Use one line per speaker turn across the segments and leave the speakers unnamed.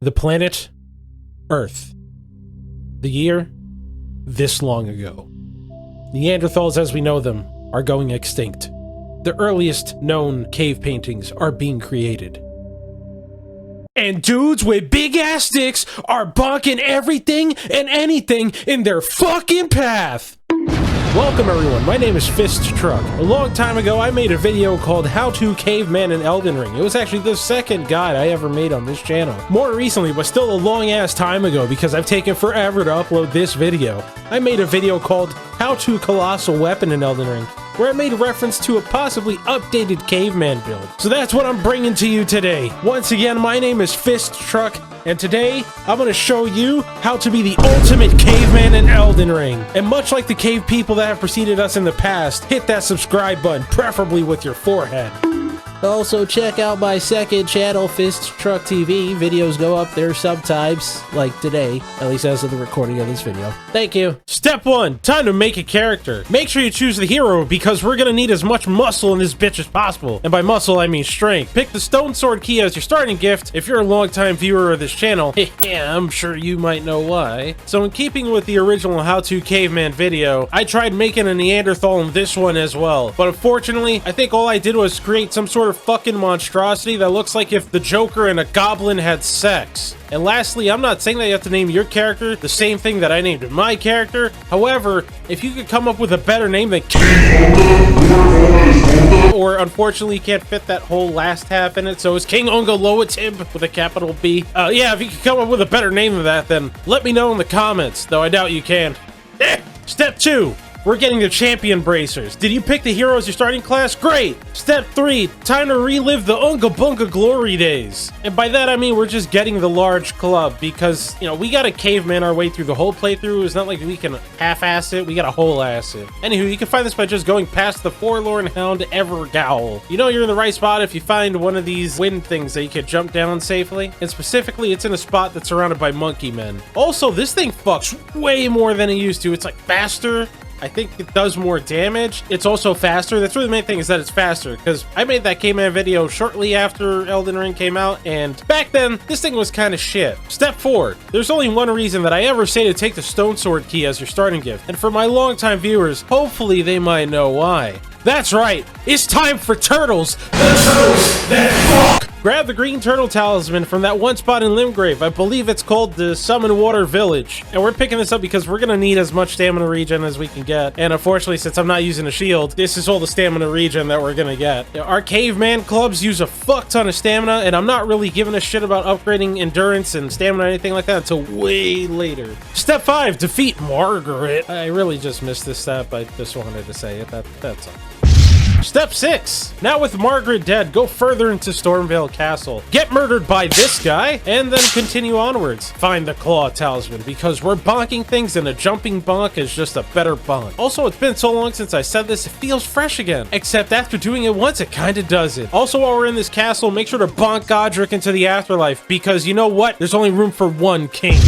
The planet Earth. The year this long ago. Neanderthals as we know them are going extinct. The earliest known cave paintings are being created. And dudes with big ass sticks are bonking everything and anything in their fucking path! Welcome everyone, my name is Fist Truck. A long time ago I made a video called How to Caveman in Elden Ring. It was actually the second guide I ever made on this channel. More recently, but still a long ass time ago because I've taken forever to upload this video, I made a video called How to Colossal Weapon in Elden Ring, where I made reference to a possibly updated caveman build. So that's what I'm bringing to you today. Once again, my name is Fist Truck, and today I'm gonna show you how to be the ultimate caveman in Elden Ring. And much like the cave people that have preceded us in the past, hit that subscribe button, preferably with your forehead. Also, check out my second channel, Fist Truck TV. Videos go up there sometimes, like today, at least as of the recording of this video. Thank you. Step 1, time to make a character. Make sure you choose the hero because we're gonna need as much muscle in this bitch as possible. And by muscle, I mean strength. Pick the stone sword key as your starting gift. If you're a longtime viewer of this channel, yeah, I'm sure you might know why. So in keeping with the original How to Caveman video, I tried making a Neanderthal in this one as well. But unfortunately, I think all I did was create some sort of fucking monstrosity that looks like if the Joker and a goblin had sex. And lastly, I'm not saying that you have to name your character the same thing that I named my character. However, if you could come up with a better name than or unfortunately you can't fit that whole last half in it, so it's King Ungaloatib with a capital B. Yeah, if you could come up with a better name than that, then let me know in the comments, though I doubt you can. Step 2. We're getting the champion bracers. Did you pick the hero as your starting class? Great! Step 3, time to relive the Unga Bunga glory days. And by that I mean we're just getting the large club because, you know, we gotta caveman our way through the whole playthrough. It's not like we can half-ass it, we gotta whole-ass it. Anywho, you can find this by just going past the Forlorn Hound Evergowl. You know you're in the right spot if you find one of these wind things that you can jump down safely. And specifically, it's in a spot that's surrounded by monkey men. Also, this thing fucks way more than it used to. It's like faster. I think it does more damage. It's also faster. That's really the main thing, is that it's faster, because I made that Caveman video shortly after Elden Ring came out, and back then, this thing was kind of shit. Step 4. There's only one reason that I ever say to take the Stone Sword key as your starting gift, and for my longtime viewers, hopefully they might know why. That's right, it's time for turtles! The turtles that fuck! Grab the green turtle talisman from that one spot in Limgrave. I believe it's called the Summon Water Village. And we're picking this up because we're gonna need as much stamina regen as we can get. And unfortunately, since I'm not using a shield, this is all the stamina regen that we're gonna get. Our caveman clubs use a fuck ton of stamina, and I'm not really giving a shit about upgrading endurance and stamina or anything like that until way later. Step 5, defeat Margaret. I really just missed this step. I just wanted to say it. That's all. Step 6. Now with Margaret dead, go further into Stormvale Castle. Get murdered by this guy, and then continue onwards. Find the Claw Talisman, because we're bonking things and a jumping bonk is just a better bonk. Also, it's been so long since I said this, it feels fresh again. Except after doing it once, it kinda does it. Also, while we're in this castle, make sure to bonk Godric into the afterlife, because you know what? There's only room for one king.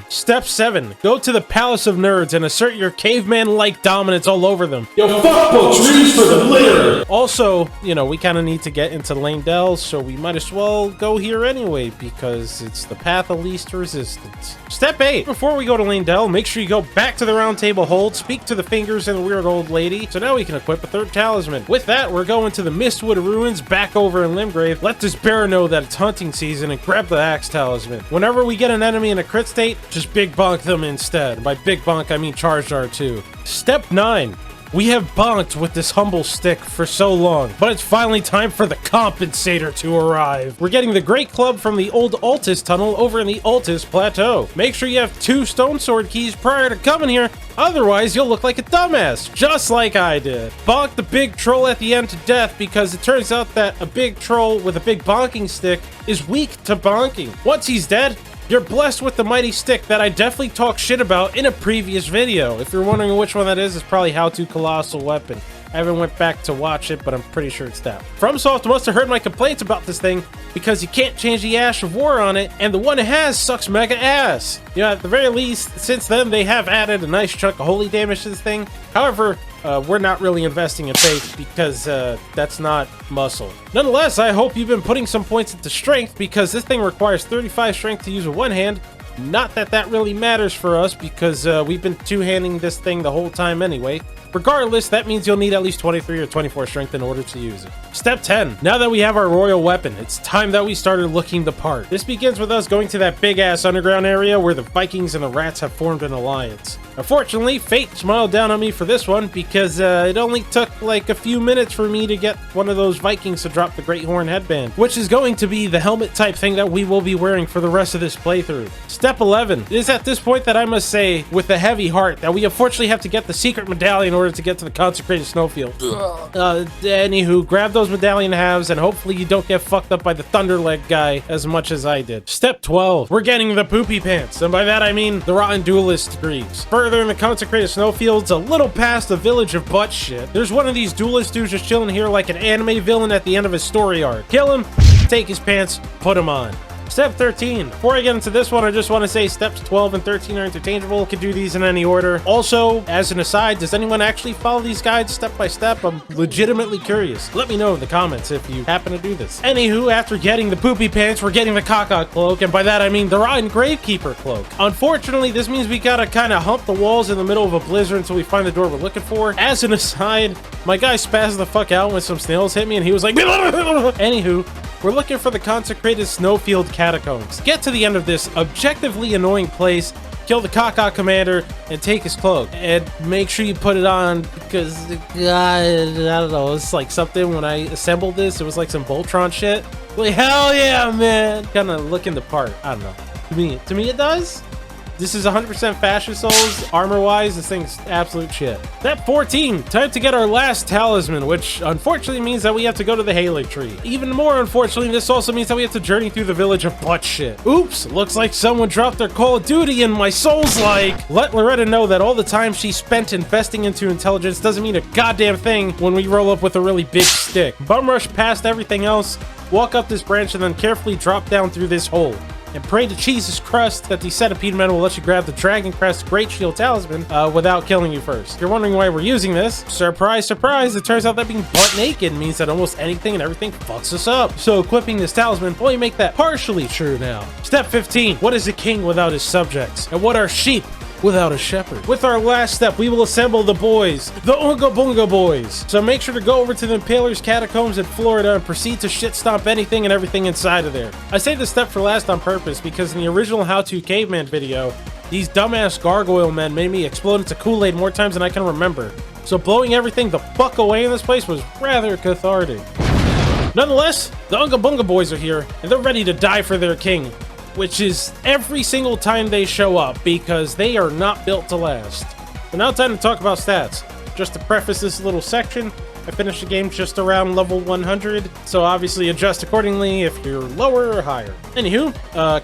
Step 7. Go to the Palace of Nerds and assert your caveman-like dominance all over them. Yo, fuck books, reach for the litter! Also, you know, we kind of need to get into Lane Dell, so we might as well go here anyway, because it's the path of least resistance. Step 8. Before we go to Lane Dell, make sure you go back to the round table hold, speak to the fingers and the weird old lady, so now we can equip a third talisman. With that, we're going to the Mistwood Ruins back over in Limgrave. Let this bear know that it's hunting season and grab the axe talisman. Whenever we get an enemy in a crit state, just big bonk them instead. By big bonk, I mean charged R2. Step 9. We have bonked with this humble stick for so long, but it's finally time for the compensator to arrive. We're getting the Great Club from the old Altus tunnel over in the Altus Plateau. Make sure you have 2 stone sword keys prior to coming here, otherwise you'll look like a dumbass, just like I did. Bonk the big troll at the end to death because it turns out that a big troll with a big bonking stick is weak to bonking. Once he's dead, you're blessed with the mighty stick that I definitely talked shit about in a previous video. If you're wondering which one that is, it's probably How to Colossal Weapon. I haven't went back to watch it, but I'm pretty sure it's that. FromSoft must have heard my complaints about this thing because you can't change the Ash of War on it, and the one it has sucks mega ass. You know, at the very least, since then, they have added a nice chunk of holy damage to this thing. However, we're not really investing in faith because that's not muscle. Nonetheless, I hope you've been putting some points into strength because this thing requires 35 strength to use with one hand. Not that that really matters for us because we've been two-handing this thing the whole time anyway. Regardless, that means you'll need at least 23 or 24 strength in order to use it. Step 10. Now that we have our royal weapon, it's time that we started looking the part. This begins with us going to that big-ass underground area where the Vikings and the rats have formed an alliance. Unfortunately, fate smiled down on me for this one because it only took like a few minutes for me to get one of those Vikings to drop the Great Horn headband, which is going to be the helmet type thing that we will be wearing for the rest of this playthrough. Step 11. It is at this point that I must say, with a heavy heart, that we unfortunately have to get the secret medallion in order to get to the consecrated snowfield. Anywho, grab those medallion halves and hopefully you don't get fucked up by the Thunderleg guy as much as I did. Step 12. We're getting the poopy pants, and by that I mean the rotten duelist degrees. Further in the consecrated snowfields, a little past the village of butt shit, there's one of these duelist dudes just chilling here like an anime villain at the end of his story arc. Kill him, take his pants, put him on. Step 13. Before I get into this one, I just want to say steps 12 and 13 are interchangeable. You can do these in any order. Also, as an aside, does anyone actually follow these guides step by step? I'm legitimately curious. Let me know in the comments if you happen to do this. Anywho, after getting the poopy pants, we're getting the caca cloak, and by that I mean the rotten gravekeeper cloak. Unfortunately, this means we gotta kind of hump the walls in the middle of a blizzard until we find the door we're looking for. As an aside, my guy spazzed the fuck out when some snails hit me, and he was like, anywho, we're looking for the consecrated snowfield catacombs. Get to the end of this objectively annoying place, kill the caca commander, and take his cloak. And make sure you put it on because, I don't know, it's like something when I assembled this, it was like some Voltron shit. Like, hell yeah, man! Kind of looking the part. I don't know. To me it does. This is 100% Fashion Souls. Armor-wise, this thing's absolute shit. Step 14. Time to get our last talisman, which unfortunately means that we have to go to the Haley tree. Even more unfortunately, this also means that we have to journey through the village of butt shit. Oops, looks like someone dropped their Call of Duty and my soul's like. Let Loretta know that all the time she spent investing into intelligence doesn't mean a goddamn thing when we roll up with a really big stick. Bum rush past everything else, walk up this branch, and then carefully drop down through this hole. And pray to Jesus Christ that the centipede men will let you grab the Dragon Crest Great Shield Talisman without killing you first. If you're wondering why we're using this, surprise, surprise, it turns out that being butt naked means that almost anything and everything fucks us up. So equipping this talisman will only make that partially true now. Step 15. What is a king without his subjects? And what are sheep without a shepherd? With our last step, we will assemble the boys, the Oonga Boonga boys. So make sure to go over to the Impaler's Catacombs in Florida and proceed to shit stomp anything and everything inside of there. I saved this step for last on purpose because in the original How To Caveman video, these dumbass gargoyle men made me explode into Kool-Aid more times than I can remember. So blowing everything the fuck away in this place was rather cathartic. Nonetheless, the Oonga Boonga boys are here, and they're ready to die for their king, which is every single time they show up because they are not built to last. But now time to talk about stats. Just to preface this little section, I finished the game just around level 100, so obviously adjust accordingly if you're lower or higher. Anywho,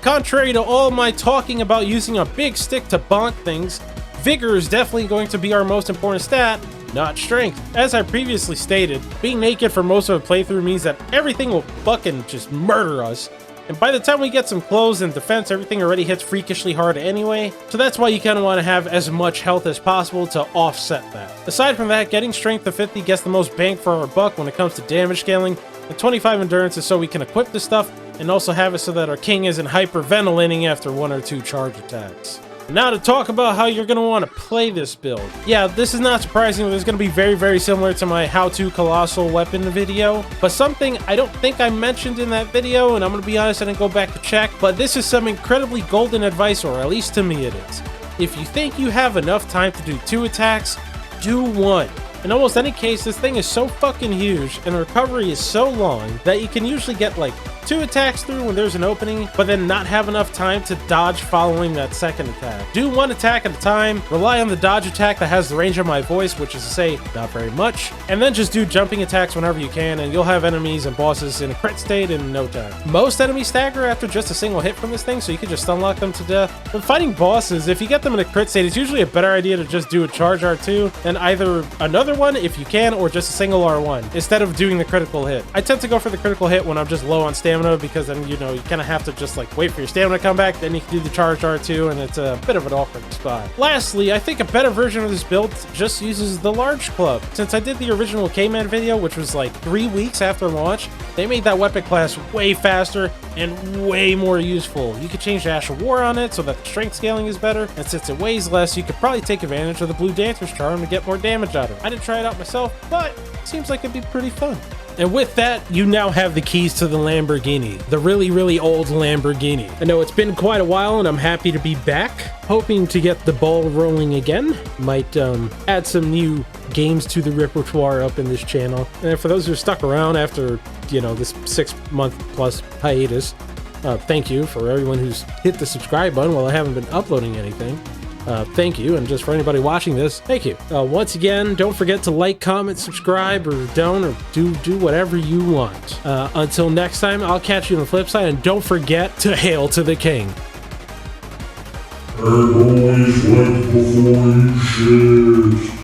contrary to all my talking about using a big stick to bonk things, vigor is definitely going to be our most important stat, not strength. As I previously stated, being naked for most of a playthrough means that everything will fucking just murder us. And by the time we get some clothes and defense, everything already hits freakishly hard anyway. So that's why you kind of want to have as much health as possible to offset that. Aside from that, getting strength to 50 gets the most bang for our buck when it comes to damage scaling. And 25 endurance is so we can equip this stuff and also have it so that our king isn't hyperventilating after 1 or 2 charge attacks. Now to talk about how you're going to want to play this build. Yeah, this is not surprising. It's going to be very, very similar to my How To Colossal Weapon video. But something I don't think I mentioned in that video, and I'm going to be honest, I didn't go back to check, but this is some incredibly golden advice, or at least to me it is. If you think you have enough time to do 2 attacks, do 1. In almost any case, this thing is so fucking huge and the recovery is so long that you can usually get like 2 attacks through when there's an opening, but then not have enough time to dodge following that second attack. Do 1 attack at a time, rely on the dodge attack that has the range of my voice, which is to say, not very much, and then just do jumping attacks whenever you can, and you'll have enemies and bosses in a crit state in no time. Most enemies stagger after just a single hit from this thing, so you can just unlock them to death. When fighting bosses, if you get them in a crit state, it's usually a better idea to just do a charge R2, and either another one if you can, or just a single R1, instead of doing the critical hit. I tend to go for the critical hit when I'm just low on stamina, because then, you know, you kind of have to just like wait for your stamina to come back, then you can do the charge R2, and it's a bit of an awkward spot. Lastly, I think a better version of this build just uses the large club. Since I did the original Caveman video, which was like 3 weeks after launch, they made that weapon class way faster and way more useful. You could change the Ash of War on it so that the strength scaling is better, and since it weighs less, you could probably take advantage of the Blue Dancer's charm to get more damage out of it. I didn't try it out myself, but it seems like it'd be pretty fun. And with that, you now have the keys to the Lamborghini, the really, really old Lamborghini. I know it's been quite a while and I'm happy to be back, hoping to get the ball rolling again. Might add some new games to the repertoire up in this channel. And for those who are stuck around after, you know, this 6-month plus hiatus, thank you for everyone who's hit the subscribe button while I haven't been uploading anything. Thank you, and just for anybody watching this, thank you. Once again, don't forget to like, comment, subscribe, or don't, or do whatever you want. Until next time, I'll catch you on the flip side, and don't forget to hail to the king.
And always like before you shit.